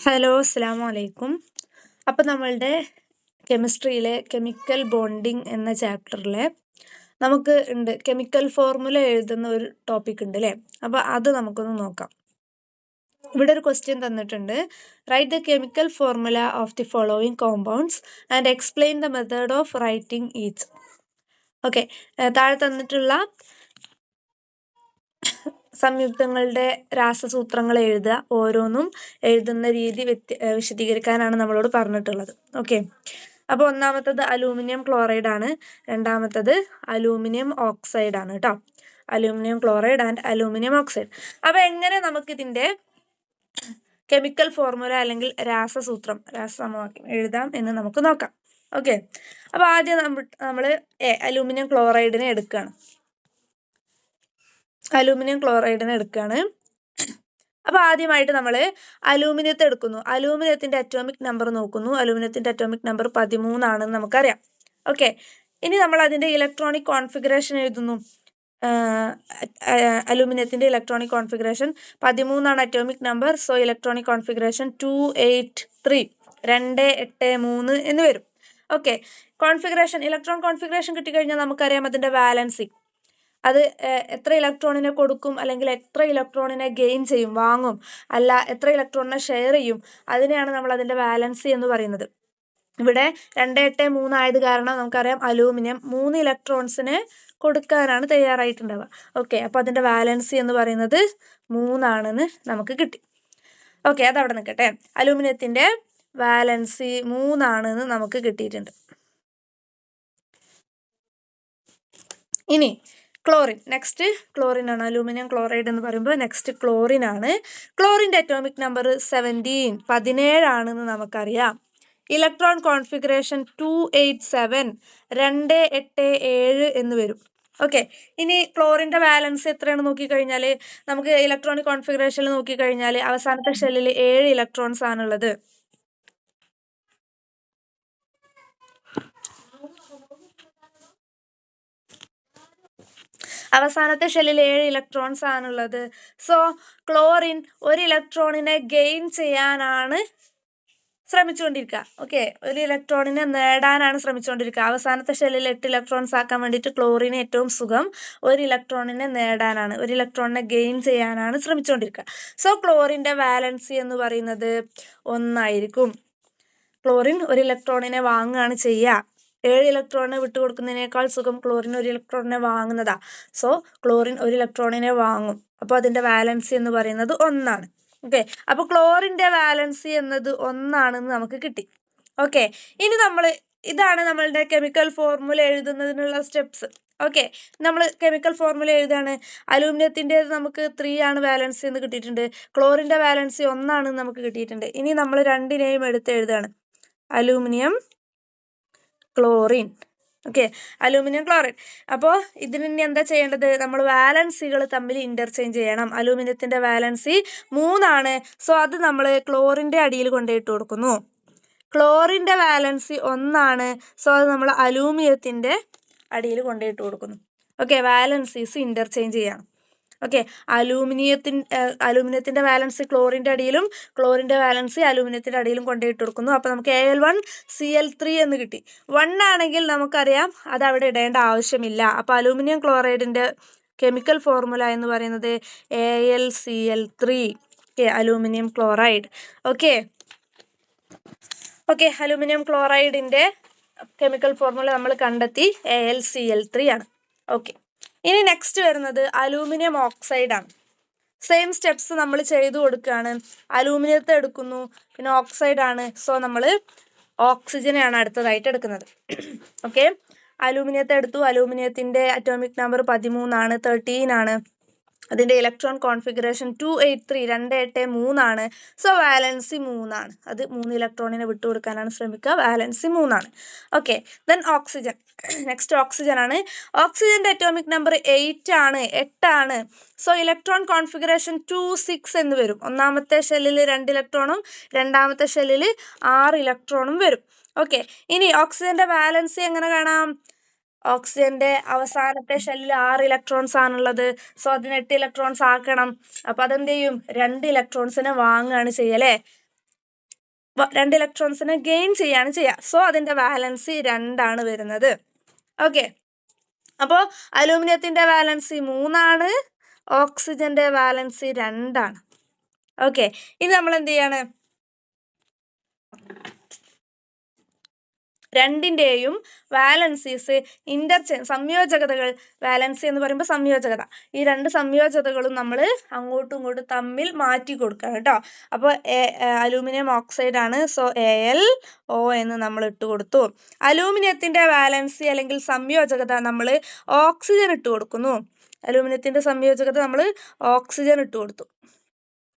Hello, അസ്സലാമു അലൈക്കും. അപ്പോൾ നമ്മളുടെ കെമിസ്ട്രിയിലെ കെമിക്കൽ ബോണ്ടിങ് എന്ന ചാപ്റ്ററിലെ നമുക്ക് ഉണ്ട് കെമിക്കൽ ഫോർമുല എഴുതുന്ന ഒരു ടോപ്പിക് ഉണ്ട് അല്ലേ? അപ്പോൾ അത് നമുക്കൊന്ന് നോക്കാം. ഇവിടെ ഒരു ക്വസ്റ്റ്യൻ തന്നിട്ടുണ്ട്. Write the chemical formula of the following compounds and explain the method of writing each. Okay, താഴെ തന്നിട്ടുള്ള സംയുക്തങ്ങളുടെ രാസസൂത്രങ്ങൾ എഴുതുക. ഓരോന്നും എഴുതുന്ന രീതി വിശദീകരിക്കാനാണ് നമ്മളോട് പറഞ്ഞിട്ടുള്ളത്. ഓക്കെ, അപ്പോൾ ഒന്നാമത്തത് അലൂമിനിയം ക്ലോറൈഡ് ആണ്, രണ്ടാമത്തത് അലൂമിനിയം ഓക്സൈഡ് ആണ് കേട്ടോ. Aluminium chloride and aluminium oxide. അപ്പോൾ എങ്ങനെ നമുക്കിതിൻ്റെ കെമിക്കൽ ഫോർമുല അല്ലെങ്കിൽ രാസസമവാക്യം എഴുതാം എന്ന് നമുക്ക് നോക്കാം. ഓക്കെ, അപ്പോൾ ആദ്യം നമ്മൾ അലൂമിനിയം ക്ലോറൈഡിനെ എടുക്കുകയാണ്. അപ്പോൾ ആദ്യമായിട്ട് നമ്മൾ അലൂമിനിയത്തെ എടുക്കുന്നു. അലൂമിനിയത്തിൻ്റെ അറ്റോമിക് നമ്പർ നോക്കുന്നു. അലൂമിനിയത്തിൻ്റെ അറ്റോമിക് നമ്പർ 13 ആണെന്ന് നമുക്കറിയാം. ഓക്കെ, ഇനി നമ്മൾ അതിൻ്റെ ഇലക്ട്രോണിക് കോൺഫിഗറേഷൻ എഴുതുന്നു. അലൂമിനിയത്തിൻ്റെ ഇലക്ട്രോണിക് കോൺഫിഗറേഷൻ 13 ആണ് atomic number. So electronic configuration 283 283 എന്ന് വരും. ഓക്കെ, ഇലക്ട്രോൺ കോൺഫിഗറേഷൻ കിട്ടിക്കഴിഞ്ഞാൽ നമുക്കറിയാം അതിൻ്റെ വാലൻസി. അത് എത്ര ഇലക്ട്രോണിനെ കൊടുക്കും അല്ലെങ്കിൽ എത്ര ഇലക്ട്രോണിനെ ഗെയിൻ ചെയ്യും, വാങ്ങും, അല്ല എത്ര ഇലക്ട്രോണിനെ ഷെയർ ചെയ്യും, അതിനെയാണ് നമ്മൾ അതിൻ്റെ വാലൻസി എന്ന് പറയുന്നത്. ഇവിടെ 283 ആയത് കാരണം നമുക്കറിയാം അലൂമിനിയം 3 ഇലക്ട്രോൺസിനെ കൊടുക്കാനാണ് തയ്യാറായിട്ടുണ്ടാവുക. ഓക്കെ, അപ്പോൾ അതിൻ്റെ വാലൻസി എന്ന് പറയുന്നത് 3 ആണെന്ന് നമുക്ക് കിട്ടി. ഓക്കെ, അതവിടെ നിൽക്കട്ടെ. അലൂമിനിയത്തിൻ്റെ വാലൻസി 3 ആണെന്ന് നമുക്ക് കിട്ടിയിട്ടുണ്ട്. ഇനി ക്ലോറിൻ, നെക്സ്റ്റ് ക്ലോറിൻ ആണ്. അലൂമിനിയം ക്ലോറൈഡ് എന്ന് പറയുമ്പോൾ നെക്സ്റ്റ് ക്ലോറിൻ ആണ്. ക്ലോറിൻ്റെ അറ്റോമിക് നമ്പർ 17 ആണെന്ന് നമുക്കറിയാം. ഇലക്ട്രോൺ കോൺഫിഗറേഷൻ 287 287 എന്ന് വരും. ഓക്കെ, ഇനി ക്ലോറിൻ്റെ വാലൻസ് എത്രയാണ് നോക്കിക്കഴിഞ്ഞാൽ നമുക്ക് ഇലക്ട്രോണിക് കോൺഫിഗറേഷനിൽ നോക്കിക്കഴിഞ്ഞാൽ അവസാനത്തെ ഷെല്ലിൽ 7 ഇലക്ട്രോൺസ് ആണുള്ളത്. അവസാനത്തെ ഷെല്ലിൽ 7 ഇലക്ട്രോൺസ് ആണുള്ളത്. സോ ക്ലോറിൻ ഒരു ഇലക്ട്രോണിനെ ഗെയിൻ ചെയ്യാനാണ് ശ്രമിച്ചുകൊണ്ടിരിക്കുക. ഓക്കെ, ഒരു ഇലക്ട്രോണിനെ നേടാനാണ് ശ്രമിച്ചുകൊണ്ടിരിക്കുക. അവസാനത്തെ ഷെല്ലിൽ 8 ഇലക്ട്രോൺസ് ആക്കാൻ വേണ്ടിയിട്ട് ക്ലോറിന് ഏറ്റവും സുഖം ഒരു ഇലക്ട്രോണിനെ നേടാനാണ്, ഒരു ഇലക്ട്രോണിനെ ഗെയിൻ ചെയ്യാനാണ് ശ്രമിച്ചുകൊണ്ടിരിക്കുക. സോ ക്ലോറിൻ്റെ വാലൻസി എന്ന് പറയുന്നത് 1 ആയിരിക്കും. ക്ലോറിൻ ഒരു ഇലക്ട്രോണിനെ വാങ്ങുകയാണ് ചെയ്യുക. 7 ഇലക്ട്രോണിനെ വിട്ടുകൊടുക്കുന്നതിനേക്കാൾ സുഖം ക്ലോറിൻ ഒരു ഇലക്ട്രോണിനെ വാങ്ങുന്നതാ. സോ ക്ലോറിൻ ഒരു ഇലക്ട്രോണിനെ വാങ്ങും. അപ്പോൾ അതിൻ്റെ വാലൻസി എന്ന് പറയുന്നത് 1 ആണ്. ഓക്കെ, അപ്പോൾ ക്ലോറിൻ്റെ വാലൻസി എന്നത് 1 ആണെന്ന് നമുക്ക് കിട്ടി. ഓക്കെ, ഇനി ഇതാണ് നമ്മളുടെ കെമിക്കൽ ഫോർമുല എഴുതുന്നതിനുള്ള സ്റ്റെപ്സ്. ഓക്കെ, നമ്മൾ കെമിക്കൽ ഫോർമുല എഴുതാണ്. അലൂമിനിയത്തിൻ്റെ നമുക്ക് 3 ആണ് വാലൻസി എന്ന് കിട്ടിയിട്ടുണ്ട്. ക്ലോറിൻ്റെ വാലൻസി 1 ആണെന്ന് നമുക്ക് കിട്ടിയിട്ടുണ്ട്. ഇനി നമ്മൾ രണ്ടിനെയും എടുത്ത് എഴുതാണ്. Aluminium chlorine. Okay, aluminium chlorine. അപ്പോൾ ഇതിന് ഇനി എന്താ ചെയ്യേണ്ടത്? നമ്മൾ വാലൻസികൾ തമ്മിൽ ഇൻ്റർചേഞ്ച് ചെയ്യണം. അലൂമിനിയത്തിൻ്റെ വാലൻസി 3 ആണ്. സോ അത് നമ്മൾ ക്ലോറിൻ്റെ അടിയിൽ കൊണ്ടുപോയിട്ട് കൊടുക്കുന്നു. ക്ലോറിൻ്റെ വാലൻസി 1 ആണ്. സോ അത് നമ്മൾ അലൂമിനിയത്തിൻ്റെ അടിയിൽ കൊണ്ടുപോയിട്ട് കൊടുക്കുന്നു. ഓക്കെ, വാലൻസീസ് ഇൻ്റർചേഞ്ച് ചെയ്യണം. ഓക്കെ, അലൂമിനിയത്തിൻ്റെ വാലൻസി ക്ലോറിൻ്റെ അടിയിലും ക്ലോറിൻ്റെ വാലൻസി അലൂമിനിയത്തിൻ്റെ അടിയിലും കൊണ്ടുപോയിട്ട് കൊടുക്കുന്നു. അപ്പോൾ നമുക്ക് Al1Cl3 എന്ന് കിട്ടി. 1 ആണെങ്കിൽ നമുക്കറിയാം അത് അവിടെ ഇടേണ്ട ആവശ്യമില്ല. അപ്പോൾ അലൂമിനിയം ക്ലോറൈഡിൻ്റെ കെമിക്കൽ ഫോർമുല എന്ന് പറയുന്നത് AlCl3. Okay, aluminium chloride. Okay, aluminium ക്ലോറൈഡിൻ്റെ കെമിക്കൽ ഫോർമുല നമ്മൾ കണ്ടെത്തി, AlCl3 ആണ്. ഓക്കെ, ഇനി നെക്സ്റ്റ് വരുന്നത് അലൂമിനിയം ഓക്സൈഡ് ആണ്. സെയിം സ്റ്റെപ്സ് നമ്മൾ ചെയ്തു കൊടുക്കുകയാണ്. അലൂമിനിയത്തെ എടുക്കുന്നു, പിന്നെ ഓക്സൈഡ് ആണ്. സോ നമ്മൾ ഓക്സിജനെയാണ് അടുത്തതായിട്ട് എടുക്കുന്നത്. ഓക്കെ, അലൂമിനിയത്തെ എടുത്തു. അലൂമിനിയത്തിൻ്റെ അറ്റോമിക് നമ്പർ 13 ആണ്, 13 ആണ്. അതിൻ്റെ ഇലക്ട്രോൺ കോൺഫിഗറേഷൻ 283 283 ആണ്. സോ വാലൻസി 3 ആണ്. അത് 3 ഇലക്ട്രോണിനെ വിട്ടുകൊടുക്കാനാണ് ശ്രമിക്കുക. വാലൻസി 3 ആണ്. Okay, then oxygen. Next oxygen ആണ്. ഓക്സിജൻ്റെ അറ്റോമിക് നമ്പർ 8 ആണ്. സോ ഇലക്ട്രോൺ കോൺഫിഗറേഷൻ 26 എന്ന് വരും. ഒന്നാമത്തെ ഷെല്ലിൽ 2 ഇലക്ട്രോണും രണ്ടാമത്തെ ഷെല്ലിൽ 6 ഇലക്ട്രോണും വരും. ഓക്കെ, ഇനി ഓക്സിജൻ്റെ വാലൻസി എങ്ങനെ കാണാം? ഓക്സിജന്റെ അവസാനത്തെ ഷെല്ലിൽ 6 ഇലക്ട്രോൺസ് ആണുള്ളത്. സോ അതിന് 8 ഇലക്ട്രോൺസ് ആക്കണം. അപ്പോൾ അതെന്ത് ചെയ്യും? 2 ഇലക്ട്രോൺസിനെ വാങ്ങുകയാണ് ചെയ്യല്ലേ. 2 ഇലക്ട്രോൺസിനെ ഗെയിൻ ചെയ്യാണ് ചെയ്യുക. സോ അതിൻ്റെ വാലൻസി 2 വരുന്നത്. ഓക്കെ, അപ്പോൾ അലൂമിനിയത്തിൻ്റെ വാലൻസി 3, ഓക്സിജന്റെ വാലൻസി 2. ഓക്കെ, ഇനി നമ്മൾ എന്ത് ചെയ്യാണ്, രണ്ടിൻ്റെയും വാലൻസീസ് സംയോജകതകൾ, വാലൻസി എന്ന് പറയുമ്പോൾ സംയോജകത, ഈ 2 സംയോജകതകളും നമ്മൾ അങ്ങോട്ടും ഇങ്ങോട്ടും തമ്മിൽ മാറ്റി കൊടുക്കണം കേട്ടോ. അപ്പോൾ അലൂമിനിയം ഓക്സൈഡ് ആണ്, സോ AlO എന്ന് നമ്മൾ ഇട്ട് കൊടുത്തു. അലൂമിനിയത്തിൻ്റെ വാലൻസി അല്ലെങ്കിൽ സംയോജകത നമ്മൾ ഓക്സിജൻ ഇട്ട് കൊടുക്കുന്നു. അലൂമിനിയത്തിൻ്റെ സംയോജകത നമ്മൾ ഓക്സിജൻ ഇട്ട് കൊടുത്തു.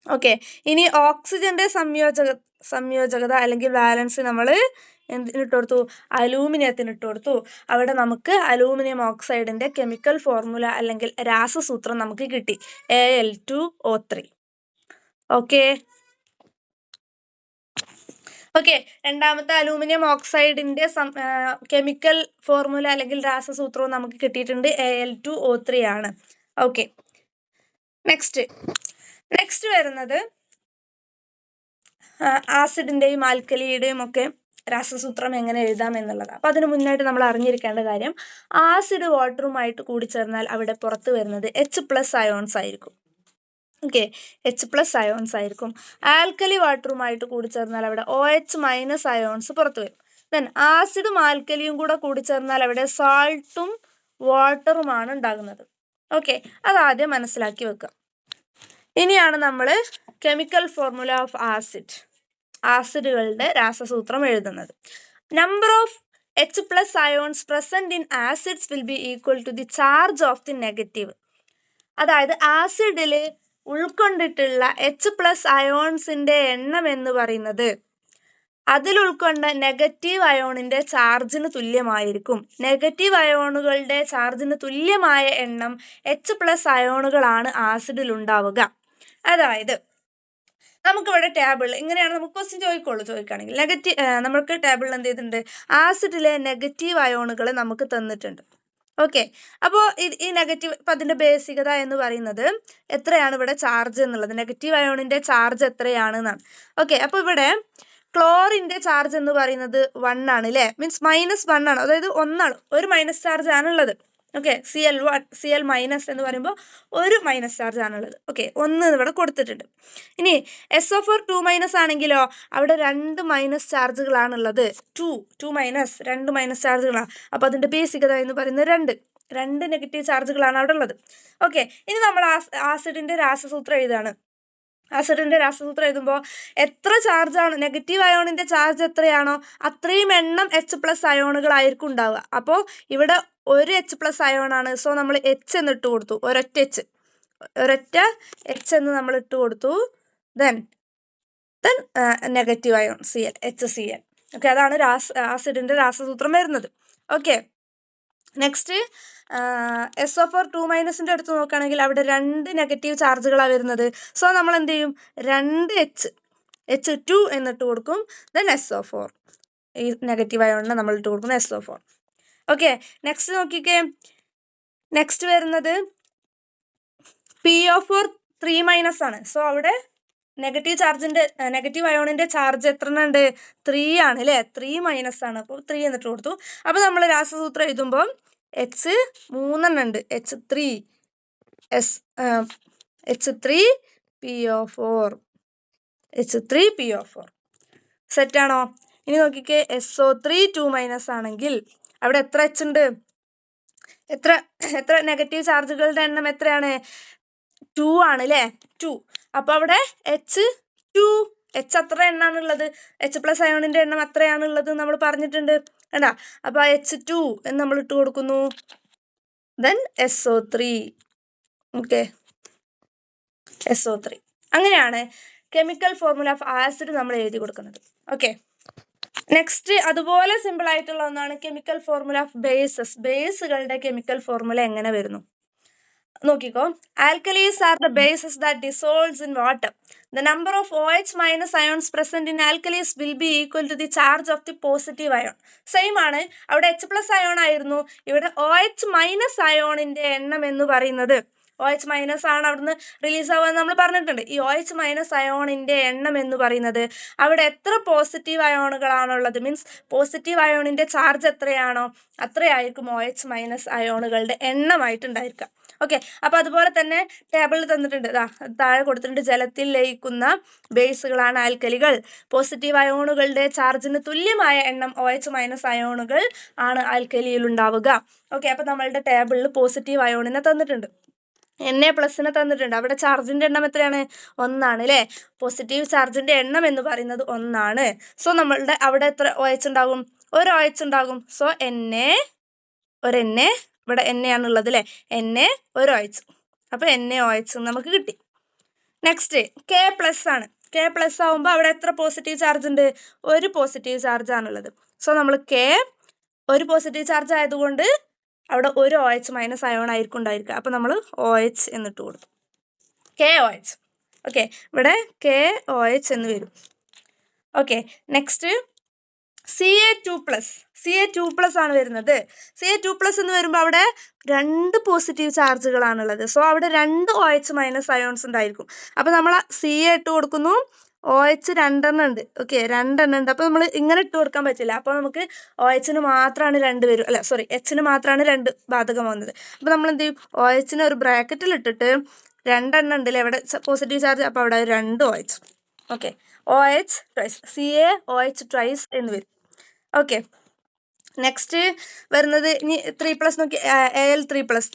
ഓക്കെ, ഇനി ഓക്സിജന്റെ സംയോജകത അല്ലെങ്കിൽ വാലൻസി നമ്മൾ എന്തിനിട്ട് കൊടുത്തു, അലൂമിനിയത്തിന് ഇട്ട് കൊടുത്തു. അവിടെ നമുക്ക് അലൂമിനിയം ഓക്സൈഡിന്റെ കെമിക്കൽ ഫോർമുല അല്ലെങ്കിൽ രാസസൂത്രം നമുക്ക് കിട്ടി, Al2O3. ഓക്കെ, രണ്ടാമത്തെ അലൂമിനിയം ഓക്സൈഡിന്റെ കെമിക്കൽ ഫോർമുല അല്ലെങ്കിൽ രാസസൂത്രവും നമുക്ക് കിട്ടിയിട്ടുണ്ട്, Al2O3 ആണ്. ഓക്കെ, നെക്സ്റ്റ് വരുന്നത് ആസിഡിന്റെയും ആൽക്കലിയുടെയും ഒക്കെ രാസസൂത്രം എങ്ങനെ എഴുതാം എന്നുള്ളതാണ്. അപ്പോൾ അതിന് മുന്നായിട്ട് നമ്മൾ അറിഞ്ഞിരിക്കേണ്ട കാര്യം, ആസിഡ് വാട്ടറുമായിട്ട് കൂടിച്ചേർന്നാൽ അവിടെ പുറത്ത് വരുന്നത് H+ അയോൺസ് ആയിരിക്കും. ഓക്കെ, H+ അയോൺസ് ആയിരിക്കും. ആൽക്കലി വാട്ടറുമായിട്ട് കൂടിച്ചേർന്നാൽ അവിടെ OH- അയോൺസ് പുറത്ത് വരും. ദെൻ ആസിഡും ആൽക്കലിയും കൂടെ കൂടിച്ചേർന്നാൽ അവിടെ സാൾട്ടും വാട്ടറുമാണ് ഉണ്ടാകുന്നത്. ഓക്കെ, അതാദ്യം മനസ്സിലാക്കി വെക്കുക. ഇനിയാണ് നമ്മൾ കെമിക്കൽ ഫോർമുല ഓഫ് ആസിഡുകളുടെ രാസസൂത്രം എഴുതുന്നത്. Number of H+ ions present in acids will be equal to the charge of the negative. അതായത് ആസിഡിൽ ഉൾക്കൊണ്ടിട്ടുള്ള H+ അയോൺസിന്റെ എണ്ണം എന്ന് പറയുന്നത് അതിൽ ഉൾക്കൊണ്ട നെഗറ്റീവ് അയോണിന്റെ ചാർജിന് തുല്യമായിരിക്കും. നെഗറ്റീവ് അയോണുകളുടെ ചാർജിന് തുല്യമായ എണ്ണം H+ അയോണുകളാണ് ആസിഡിൽ ഉണ്ടാവുക. അതായത് നമുക്കിവിടെ ടേബിളിൽ ഇങ്ങനെയാണ് നമുക്ക് ക്വസ്റ്റ്യൻ ചോദിക്കുകയാണെങ്കിൽ നമുക്ക് ടേബിളിൽ എന്ത് ചെയ്തിട്ടുണ്ട്, ആസിഡിലെ നെഗറ്റീവ് അയോണുകൾ നമുക്ക് തന്നിട്ടുണ്ട്. ഓക്കെ, അപ്പോൾ ഈ നെഗറ്റീവ്, ഇപ്പം അതിൻ്റെ ബേസികത എന്ന് പറയുന്നത് എത്രയാണ് ഇവിടെ ചാർജ് എന്നുള്ളത്, നെഗറ്റീവ് അയോണിൻ്റെ ചാർജ് എത്രയാണെന്നാണ്. ഓക്കെ, അപ്പോൾ ഇവിടെ ക്ലോറിൻ്റെ ചാർജ് എന്ന് പറയുന്നത് 1 ആണ് അല്ലേ, മീൻസ് -1 ആണ്, അതായത് 1 ആണ്, ഒരു മൈനസ് ചാർജ് ആണുള്ളത്. ഓക്കെ, Cl- എന്ന് പറയുമ്പോൾ ഒരു മൈനസ് ചാർജ് ആണുള്ളത്. ഓക്കെ, 1 ഇവിടെ കൊടുത്തിട്ടുണ്ട്. ഇനി SO4 2- ആണെങ്കിലോ അവിടെ 2 മൈനസ് ചാർജുകളാണുള്ളത്. 2 മൈനസ് ചാർജുകളാണ്. അപ്പോൾ അതിൻ്റെ ബേസികത എന്ന് പറയുന്നത് 2 നെഗറ്റീവ് ചാർജുകളാണ് അവിടെ ഉള്ളത്. ഓക്കെ, ഇനി നമ്മൾ ആസിഡിൻ്റെ രാസസൂത്രം എഴുതാണ്. ആസിഡിന്റെ രാസസൂത്രം എഴുതുമ്പോൾ എത്ര ചാർജാണ്, നെഗറ്റീവ് അയോണിന്റെ ചാർജ് എത്രയാണോ അത്രയും എണ്ണം H+ അയോണുകളായിരിക്കും ഉണ്ടാവുക. അപ്പോൾ ഇവിടെ ഒരു H+ അയോണാണ്, സോ നമ്മൾ H എന്ന് ഇട്ട് കൊടുത്തു, ഒരൊറ്റ H എന്ന് നമ്മൾ ഇട്ട് കൊടുത്തു. Then negative ion HCl. Okay, അതാണ് ആസിഡിന്റെ രാസസൂത്രം വരുന്നത്. ഓക്കെ, നെക്സ്റ്റ് SO4 2- അടുത്ത് നോക്കുകയാണെങ്കിൽ അവിടെ 2 നെഗറ്റീവ് ചാർജുകളാണ് വരുന്നത്. സോ നമ്മൾ എന്ത് ചെയ്യും, 2 H2 എന്നിട്ട് കൊടുക്കും. ദെൻ SO4, ഈ നെഗറ്റീവ് അയോണിനെ നമ്മൾ ഇട്ട് കൊടുക്കുന്ന SO4. ഓക്കെ, നെക്സ്റ്റ് നോക്കിക്കേ, നെക്സ്റ്റ് വരുന്നത് PO4 3- ആണ്. സോ അവിടെ നെഗറ്റീവ് അയോണിന്റെ ചാർജ് എത്ര ഉണ്ട്, 3 ആണ് അല്ലേ, 3- ആണ്. അപ്പോൾ 3 എന്നിട്ട് കൊടുത്തു. അപ്പോൾ നമ്മൾ രാസസൂത്രം എഴുതുമ്പോൾ H 3 ഉണ്ട്, H3PO4 സെറ്റാണോ? ഇനി നോക്കിക്കേ, SO3 2- ആണെങ്കിൽ അവിടെ എത്ര H ഉണ്ട്, എത്ര നെഗറ്റീവ് ചാർജുകളുടെ എണ്ണം എത്രയാണ്, 2 ആണ് അല്ലേ, 2. അപ്പോൾ അവിടെ H അത്ര എണ്ണാണുള്ളത്, H+ അയോണിന്റെ എണ്ണം അത്രയാണുള്ളത് നമ്മൾ പറഞ്ഞിട്ടുണ്ട് കേട്ടാ. അപ്പോൾ H2 എന്ന് നമ്മൾ ഇട്ട് കൊടുക്കുന്നു. Then SO3. Okay, SO3. അങ്ങനെയാണ് കെമിക്കൽ ഫോർമുല ഓഫ് ആസിഡ് നമ്മൾ എഴുതി കൊടുക്കുന്നത്. ഓക്കെ, നെക്സ്റ്റ് അതുപോലെ സിമ്പിൾ ആയിട്ടുള്ള ഒന്നാണ് കെമിക്കൽ ഫോർമുല ഓഫ് ബേസുകളുടെ കെമിക്കൽ ഫോർമുല എങ്ങനെ വരുന്നു നോക്കിക്കോ. Alkalies are the bases that dissolves in water. The number of OH- ions present in alkalis will be equal to the charge of the positive ion. Same ആണ്, അവിടെ H+ ion ആയിരുന്നു, ഇവിടെ OH- അയോണിന്റെ എണ്ണം എന്ന് പറയുന്നത് OH മൈനസ് ആണ് അവിടുന്ന് release ആവുക എന്ന് നമ്മൾ പറഞ്ഞിട്ടുണ്ട്. ഈ OH മൈനസ് അയോണിൻ്റെ എണ്ണം എന്ന് പറയുന്നത് അവിടെ എത്ര പോസിറ്റീവ് അയോണുകളാണുള്ളത്, മീൻസ് പോസിറ്റീവ് അയോണിൻ്റെ ചാർജ് എത്രയാണോ അത്രയായിരിക്കും OH മൈനസ് അയോണുകളുടെ എണ്ണമായിട്ടുണ്ടായിരിക്കുക. ഓക്കെ, അപ്പോൾ അതുപോലെ തന്നെ ടേബിളിൽ തന്നിട്ടുണ്ട്, താഴെ കൊടുത്തിട്ടുണ്ട്, ജലത്തിൽ ലയിക്കുന്ന ബേസുകളാണ് ആൽക്കലികൾ. പോസിറ്റീവ് അയോണുകളുടെ ചാർജിന് തുല്യമായ എണ്ണം OH മൈനസ് അയോണുകൾ ആണ് ആൽക്കലിയിൽ ഉണ്ടാവുക. ഓക്കെ, അപ്പോൾ നമ്മളുടെ ടേബിളിൽ പോസിറ്റീവ് അയോണിനെ തന്നിട്ടുണ്ട്, Na+ തന്നിട്ടുണ്ട്. അവിടെ ചാർജിൻ്റെ എണ്ണം എത്രയാണ്? 1 ആണ് അല്ലേ? പോസിറ്റീവ് ചാർജിൻ്റെ എണ്ണം എന്ന് പറയുന്നത് 1 ആണ്. സോ നമ്മളുടെ അവിടെ എത്ര OH ഉണ്ടാകും? ഒരു OH ഉണ്ടാകും. സോ ഒരു Na, ഇവിടെ Na ആണുള്ളത് അല്ലേ? Na ഒരു OH, അപ്പോൾ NaOH നമുക്ക് കിട്ടി. നെക്സ്റ്റ് K+ ആണ്. K+ ആവുമ്പോൾ അവിടെ എത്ര പോസിറ്റീവ് ചാർജ് ഉണ്ട്? ഒരു പോസിറ്റീവ് ചാർജ് ആണുള്ളത്. സോ നമ്മൾ ഒരു പോസിറ്റീവ് ചാർജ് ആയതുകൊണ്ട് അവിടെ ഒരു OH മൈനസ് അയോൺ ആയിരിക്കും ഉണ്ടായിരിക്കുക. അപ്പോൾ നമ്മൾ OH എന്നിട്ട് കൊടുക്കും, KOH. ഓക്കെ, ഇവിടെ KOH എന്ന് വരും. ഓക്കെ, നെക്സ്റ്റ് Ca2+ ആണ് വരുന്നത്. Ca2+ എന്ന് വരുമ്പോൾ അവിടെ 2 പോസിറ്റീവ് ചാർജുകളാണുള്ളത്. സോ അവിടെ 2 OH മൈനസ് അയോൺസ് ഉണ്ടായിരിക്കും. അപ്പോൾ നമ്മൾ Ca ഇട്ട് കൊടുക്കുന്നു, OH 2 ഉണ്ട്. ഓക്കെ, 2 ഉണ്ട്. അപ്പോൾ നമ്മൾ ഇങ്ങനെ ഇട്ട് കൊടുക്കാൻ പറ്റില്ല. അപ്പോൾ നമുക്ക് OHന് മാത്രമാണ് 2 വരും, അല്ല സോറി, Hന് മാത്രമാണ് 2 ബാധകം വന്നത്. അപ്പോൾ നമ്മൾ എന്ത് ചെയ്യും? OHന് ഒരു ബ്രാക്കറ്റിൽ ഇട്ടിട്ട് 2 ഉണ്ടല്ലേ അവിടെ പോസിറ്റീവ് ചാർജ്, അപ്പോൾ അവിടെ 2 OH. Okay, OH twice, CaOH twice എന്ന് വരും. ഓക്കെ, നെക്സ്റ്റ് വരുന്നത് ഇനി 3+ നോക്കി, Al3+,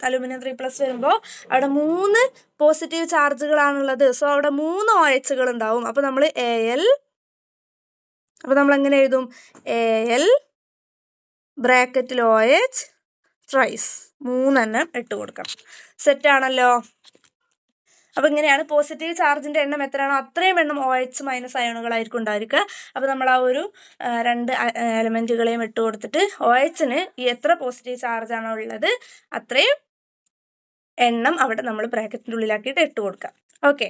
അലുമിനിയം 3+ വരുമ്പോൾ അവിടെ 3 പോസിറ്റീവ് ചാർജുകളാണുള്ളത്. സോ അവിടെ 3 OHകൾ ഉണ്ടാവും. അപ്പോൾ നമ്മൾ നമ്മൾ എങ്ങനെ എഴുതും? Al ബ്രാക്കറ്റിൽ OH ട്രൈസ്, 3 ഇട്ട് കൊടുക്കണം. സെറ്റ് ആണല്ലോ. അപ്പോൾ ഇങ്ങനെയാണ് പോസിറ്റീവ് ചാർജിൻ്റെ എണ്ണം എത്രയാണോ അത്രയും എണ്ണം OH മൈനസ് അയോണുകളായിരിക്കും ഉണ്ടായിരിക്കുക. അപ്പോൾ നമ്മൾ ആ ഒരു 2 എലമെൻറ്റുകളെയും ഇട്ട് കൊടുത്തിട്ട് OHന് എത്ര പോസിറ്റീവ് ചാർജാണോ ഉള്ളത് അത്രയും എണ്ണം അവിടെ നമ്മൾ ബ്രാക്കറ്റിൻ്റെ ഉള്ളിലാക്കിയിട്ട് ഇട്ട് കൊടുക്കുക. ഓക്കെ,